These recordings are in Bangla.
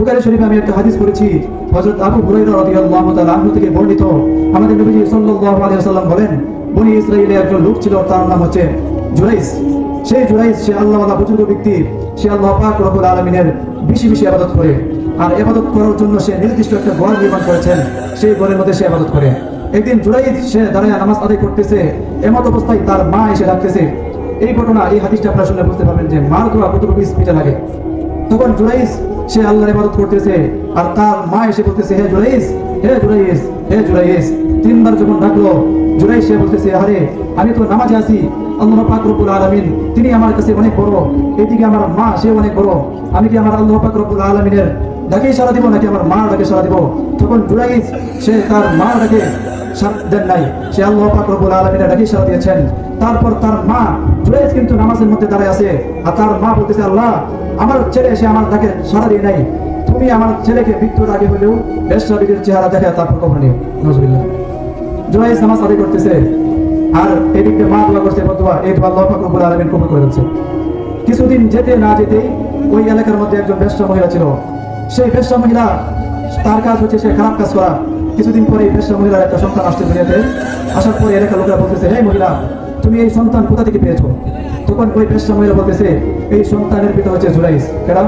বুখারী শরীফে আমি একটা হাদিস পড়েছি, হযরত আবু হুরায়রা রাদিয়াল্লাহু তাআলা আনহু থেকে বর্ণিত, আমাদের নবীজি সাল্লাল্লাহু আলাইহি ওয়াসাল্লাম বলেন, বনি ইসরাঈলের একজন লোক ছিল, তার নাম হচ্ছে জুরাইস। সেই জুরাইস সে আল্লাহওয়ালা বুজুর্গ ব্যক্তি, সে আল্লাহ পাক রব্বুল আলামিনের বেশি বেশি ইবাদত করে, আর ইবাদত করার জন্য সে নির্দিষ্ট একটা ঘর নির্মাণ করেছেন, সেই ঘরের মধ্যে সে ইবাদত করে। একদিন জুরাইস সে দাঁড়ায় নামাজ আদায় করতেছে, এমত অবস্থায় তার মা এসে ডাকতেছে। এই ঘটনা, এই হাদিসটা আপনারা শুনলে বুঝতে পারবেন যে মার দোয়া কতটুকু স্পিডে লাগে। তখন জুরাইস সে আল্লাহর ইবাদত করতেছে, আর তার মা এসে বলতেছে, হে জুরাইস, হে জুরাইস, হে জুরাইস। তিনবার যখন ডাকলো, জুরাইস সে বলতেছে, আরে আমি তো নামাজে আছি, আল্লাহ পাক রব্বুল আলামিন তিনি আমার কাছে অনেক বড়, এদিকে আমার মা সে অনেক বড়, আমি কি আমার আল্লাহ পাক রব্বুল আলামিনের ডাকে সাড়া দিব নাকি আমার মার ডাকে সাড়া দিব? তখন জুরাইস সে তার মার ডাকে সাড়া দেন নাই, সে আল্লাহ পাক রব্বুল আলামিনের ডাকে সাড়া দিয়েছেন। তারপর তার মা, জুরাইস কিন্তু নামাজের মধ্যে দাঁড়ায় আছে, আর তার মা বলতেছে, আল্লাহ আমার ছেলে এসে আমার ডাকে সাড়া দিয়ে নাই, তুমি আমার ছেলেকে মৃত্যুর আগে হলেও বেশ্যাবীর চেহারা দেখে তারপর কবর নিও। নাউজুবিল্লাহ। জুরাইস নামাজ আদায় করতেছে, আর এদিকে মা দোয়া করছে, বদুয়া, এই দোয়া আল্লাহ পাক রব্বুল আলামিন কবুল করে দিয়েছে। কিছুদিন যেতে না যেতেই ওই এলাকার মধ্যে একজন বেশ্যা মহিলা ছিল। সেই বেশ্যা মহিলা, তার কাজ হচ্ছে সে খারাপ কাজ করা। কিছুদিন পরে এই বেশ্যা মহিলার একটা সন্তান আসছে দুনিয়াতে। আসার পরে এলাকার লোকেরা বলতেছে, হে মহিলা, তুমি এই সন্তান কোথা থেকে পেয়েছো? তখন ওই বেশ্যা মহিলা বলতেছে, এই সন্তানের পিতা হচ্ছে জুরাইস। কেডা?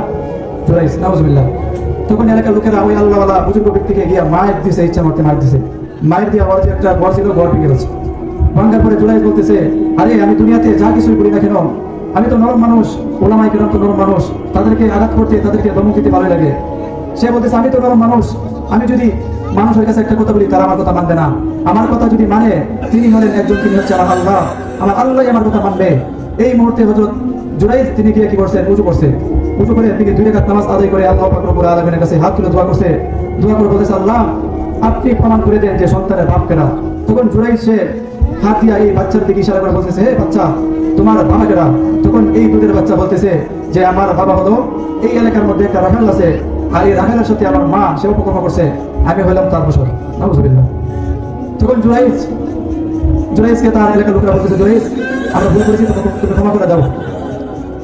জুরাইস। নাউজুবিল্লাহ। তখন এলাকার লোকেরা ওই আল্লাহওয়ালা বুজুর্গ ব্যক্তিকে গিয়া মায়ের দিছে, ইচ্ছা মতো মায়ের দিছে। মায়ের দিয়ে ওর যে একটা ঘর ছিল, ঘর ভেঙে গেছে। ভাঙ্গার পরে জুরাইস বলতেছে, আরে আমি দুনিয়াতে যা কিছুই করি না কেন, আমি তো নরম মানুষ, ওলামায়ে কেরাম তো নরম মানুষ, তাদেরকে আঘাত করতে, তাদেরকে ধমক দিতে ভালো লাগে। সে বলতেছে, আমি তো নরম মানুষ, আমি যদি মানুষের কাছে একটা কথা বলি তারা আমার কথা মানবে না, আমার কথা যদি মানে তিনি হলেন একজন, তিনি হচ্ছে আমার আল্লাহ, আমার আল্লাহ আমার কথা মানবে। এই মুহূর্তে হযরত জুরাইস তিনি গিয়ে কি করছে, উজু করছে। উজু করে তিনি 2 রাকাত নামাজ আদায় করে আল্লাহ পাক রব্বুল আলামিনের কাছে হাত তুলে দোয়া করছে। দোয়া করে বলতেছে, আল্লাহ আপনি প্রমাণ করে দেন যে সন্তানের বাপ কেনা। তখন জুরাইস সে হাত দিয়া এই বাচ্চার দিকে ইশারা করে বলতেছে, হে বাচ্চা, তোমার বাবা কেনা? তখন এই দুধের বাচ্চা বলতেছে যে আমার বাবা হলো এই এলাকার মধ্যে একটা রাখাল আছে, আর এই রাখালের সাথে আমার মা সে উপকর্ম করছে, আমি হইলাম তার বছর। নাউজুবিল্লাহ। তখন জুরাইসকে তার এলাকার লোকেরা বলতেছে, জুরাইস আমরা ভুল করেছি, তুমি ক্ষমা করে দাও,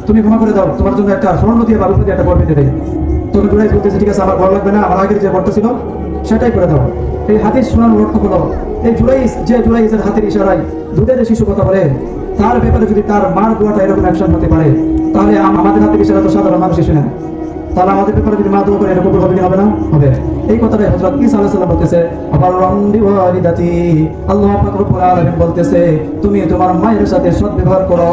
তুমি ক্ষমা করে দাও, তোমার জন্য একটা স্বর্ণ দিয়ে বা রূপা দিয়ে একটা বর পেতে দেয়। তখন জুরাইস বলতেছে, ঠিক আছে, আমার বর লাগবে না, আমার আগের যে বরটা ছিল সেটাই করে দাও। এই হাদিস শোনার অর্থ হলো, এই জুরাইসের হাতের ইশারায় দুধের শিশু কথা বলে, তার ব্যাপারে যদি তার মার দোয়াটা এরকম অ্যাকশন হতে পারে, তাহলে আমাদের হাতের ইশারা তো সাধারণ মানুষ শিশু না, তাহলে আমাদের ব্যাপারে যদি মা দোয়া করে এরকম হবে না? হবে না? হবে। এই কথাটাই হযরত ঈসা আলাইহিস সালাম বলতেছে, আবার রামদি ওয়ালিদাতি, আল্লাহ পাক রব্বুল আলামিন বলতেছে, তুমি তোমার মায়ের সাথে সদ্ব্যবহার করো,